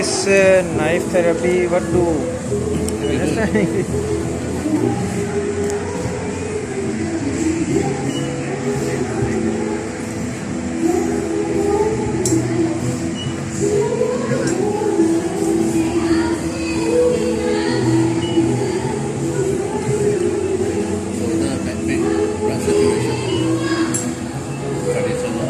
this knife therapy, what do you understand? For the back pain, blood circulation, traditional.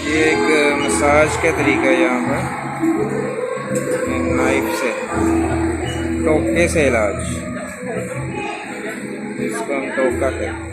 ये एक massage का तरीका है यहाँ पर, नाइफ से, टोके से इलाज, इसको हम टोका कहते हैं।